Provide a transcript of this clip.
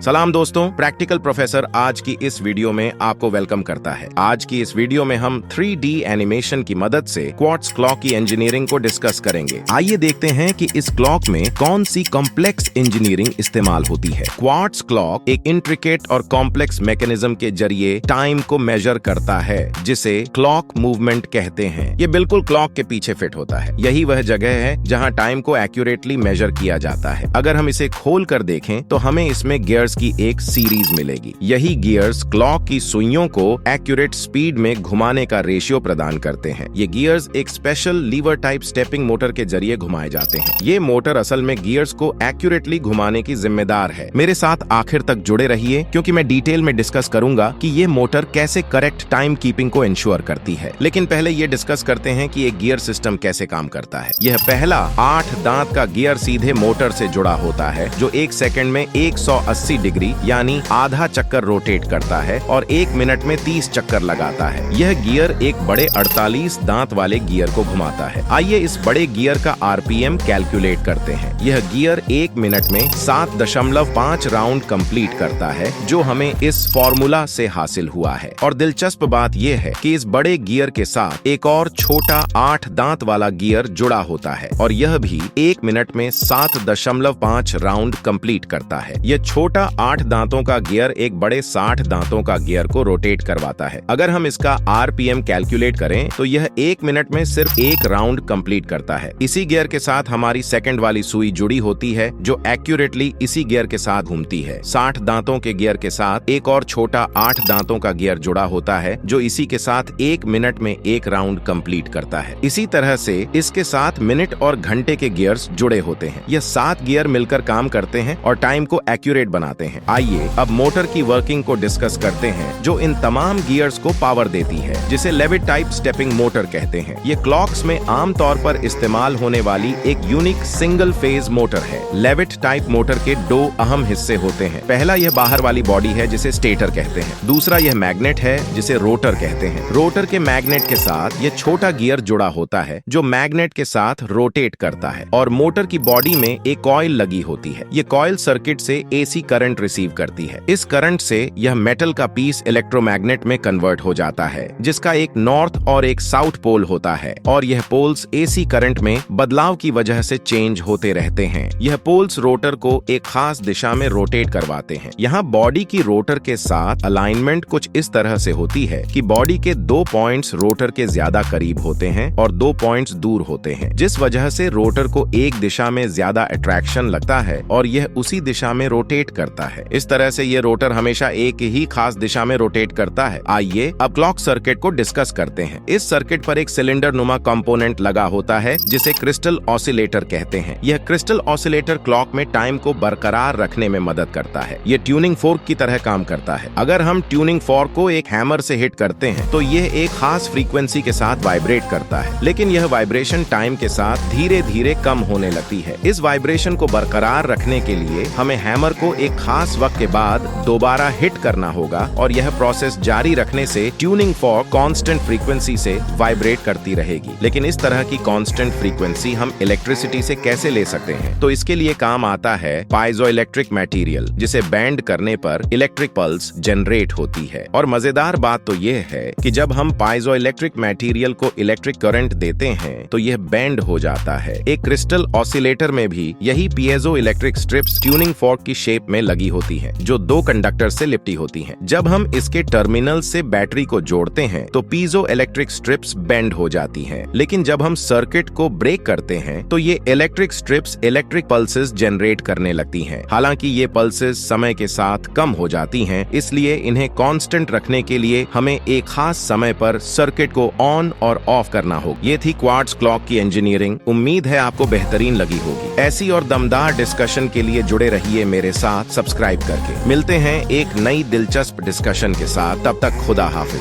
सलाम दोस्तों, practical professor आज की इस वीडियो में आपको वेलकम करता है। आज की इस वीडियो में हम 3D एनिमेशन की मदद से क्वार्ट्ज क्लॉक की इंजीनियरिंग को डिस्कस करेंगे। आइए देखते हैं कि इस क्लॉक में कौन सी कॉम्प्लेक्स इंजीनियरिंग इस्तेमाल होती है। क्वार्ट्ज क्लॉक एक इंट्रिकेट और कॉम्प्लेक्स मैकेनिज्म के जरिए टाइम को मेजर करता है, जिसे क्लॉक मूवमेंट कहते हैं। ये बिल्कुल क्लॉक के पीछे फिट होता है। यही वह जगह है जहाँ टाइम को एक्यूरेटली मेजर किया जाता है। अगर हम इसे खोल कर देखें तो हमें इसमें गियर्स की एक सीरीज मिलेगी। यही गियर्स क्लॉक की सुइयों को एक्यूरेट स्पीड में घुमाने का रेशियो प्रदान करते हैं। ये गियर्स एक special lever type stepping motor के जरिए घुमाए जाते हैं। ये मोटर असल में गियर्स को एक्यूरेटली घुमाने की जिम्मेदार है। मेरे साथ आखिर तक जुड़े रहिए, क्योंकि मैं डिटेल में डिस्कस करूंगा कि ये मोटर कैसे करेक्ट टाइम कीपिंग को इंश्योर करती है। लेकिन पहले ये डिस्कस करते हैं कि एक गियर सिस्टम कैसे काम करता है। यह पहला 8 दांत का गियर सीधे मोटर से जुड़ा होता है, जो 1 सेकंड में 180 डिग्री यानी आधा चक्कर रोटेट करता है और 1 मिनट में 30 चक्कर लगाता है। यह गियर एक बड़े 48 दांत वाले गियर को घुमाता है। आइए इस बड़े गियर का आरपीएम कैलकुलेट करते हैं। यह गियर 1 मिनट में 7.5 राउंड कंप्लीट करता है, जो हमें इस फॉर्मूला से हासिल हुआ है। और दिलचस्प बात यह है कि इस बड़े गियर के साथ एक और छोटा 8 दांत वाला गियर जुड़ा होता है, और यह भी 1 मिनट में 7.5 राउंड कंप्लीट करता है। यह छोटा 8 दांतों का गियर एक बड़े 60 दांतों का गियर को रोटेट करवाता है। अगर हम इसका आरपीएम कैलकुलेट करें तो यह 1 मिनट में सिर्फ 1 राउंड कंप्लीट करता है। इसी गियर के साथ हमारी सेकंड वाली सुई जुड़ी होती है, जो एक्यूरेटली इसी गियर के साथ घूमती है। 60 दांतों के गियर के साथ एक और छोटा 8 दांतों का गियर जुड़ा होता है, जो इसी के साथ 1 मिनट में 1 राउंड कंप्लीट करता है। इसी तरह से इसके साथ मिनट और घंटे के गियर्स जुड़े होते हैं। यह 7 गियर मिलकर काम करते हैं और टाइम को एक्यूरेट बनाते हैं। आइए अब मोटर की वर्किंग को डिस्कस करते हैं, जो इन तमाम गियर्स को पावर देती है, जिसे लेविट टाइप स्टेपिंग मोटर कहते हैं। ये क्लॉक्स में आमतौर पर इस्तेमाल होने वाली एक यूनिक सिंगल फेज मोटर है। लेविट टाइप मोटर के 2 अहम हिस्से होते हैं। पहला यह बाहर वाली बॉडी है, जिसे स्टेटर कहते हैं। दूसरा यह मैग्नेट है, जिसे रोटर कहते हैं। रोटर के मैग्नेट के साथ यह छोटा गियर जुड़ा होता है, जो मैग्नेट के साथ रोटेट करता है, और मोटर की बॉडी में एक कॉइल लगी होती है। ये कॉइल सर्किट से एसी करंट रिसीव करती है। इस करंट से यह मेटल का पीस इलेक्ट्रोमैग्नेट में कन्वर्ट हो जाता है, जिसका एक नॉर्थ और एक साउथ पोल होता है, और यह पोल्स एसी करंट में बदलाव की वजह से चेंज होते रहते हैं। यह पोल्स रोटर को एक खास दिशा में रोटेट करवाते हैं। यहाँ बॉडी की रोटर के साथ अलाइनमेंट कुछ इस तरह से होती है कि बॉडी के 2 पॉइंट्स रोटर के ज्यादा करीब होते हैं और 2 पॉइंट्स दूर होते हैं, जिस वजह से रोटर को एक दिशा में ज्यादा अट्रैक्शन लगता है और यह उसी दिशा में रोटेट करता है। इस तरह से ये रोटर हमेशा एक ही खास दिशा में रोटेट करता है। आइए अब क्लॉक सर्किट को डिस्कस करते हैं। इस सर्किट पर एक सिलेंडर नुमा कंपोनेंट लगा होता है, जिसे क्रिस्टल ऑसिलेटर कहते हैं। यह क्रिस्टल ऑसिलेटर क्लॉक में टाइम को बरकरार रखने में मदद करता है। ये ट्यूनिंग फोर्क की तरह काम करता है। अगर हम ट्यूनिंग फोर्क को एक हैमर से हिट करते हैं तो यह एक खास फ्रीक्वेंसी के साथ वाइब्रेट करता है, लेकिन यह वाइब्रेशन टाइम के साथ धीरे धीरे कम होने लगती है। इस वाइब्रेशन को बरकरार रखने के लिए हमें हैमर को एक खास वक्त के बाद दोबारा हिट करना होगा, और यह प्रोसेस जारी रखने से ट्यूनिंग फॉर्क कांस्टेंट फ्रीक्वेंसी से वाइब्रेट करती रहेगी। लेकिन इस तरह की कांस्टेंट फ्रीक्वेंसी हम इलेक्ट्रिसिटी से कैसे ले सकते हैं? तो इसके लिए काम आता है पाइजो इलेक्ट्रिक मटेरियल, जिसे बैंड करने पर इलेक्ट्रिक पल्स जनरेट होती है। और मजेदार बात तो यह है कि जब हम पाइजो इलेक्ट्रिक मटेरियल को इलेक्ट्रिक करंट देते हैं तो यह बैंड हो जाता है। एक क्रिस्टल ऑसिलेटर में भी यही पीएजो इलेक्ट्रिक स्ट्रिप्स ट्यूनिंग फॉर्क की शेप में लगी होती हैं, जो 2 कंडक्टर से लिपटी होती हैं। जब हम इसके टर्मिनल से बैटरी को जोड़ते हैं तो पीजो इलेक्ट्रिक स्ट्रिप्स बेंड हो जाती हैं। लेकिन जब हम सर्किट को ब्रेक करते हैं तो ये electric strips electric pulses generate करने लगती हैं। हालांकि ये पल्सेस समय के साथ कम हो जाती हैं, इसलिए इन्हें कांस्टेंट रखने के लिए हमें एक खास समय पर सर्किट को ऑन और ऑफ करना होगा। ये थी क्वार्ट्ज क्लॉक की इंजीनियरिंग। उम्मीद है आपको बेहतरीन लगी होगी। ऐसी और दमदार डिस्कशन के लिए जुड़े रहिए मेरे साथ सब्सक्राइब करके। मिलते हैं एक नई दिलचस्प डिस्कशन के साथ। तब तक खुदा हाफिज।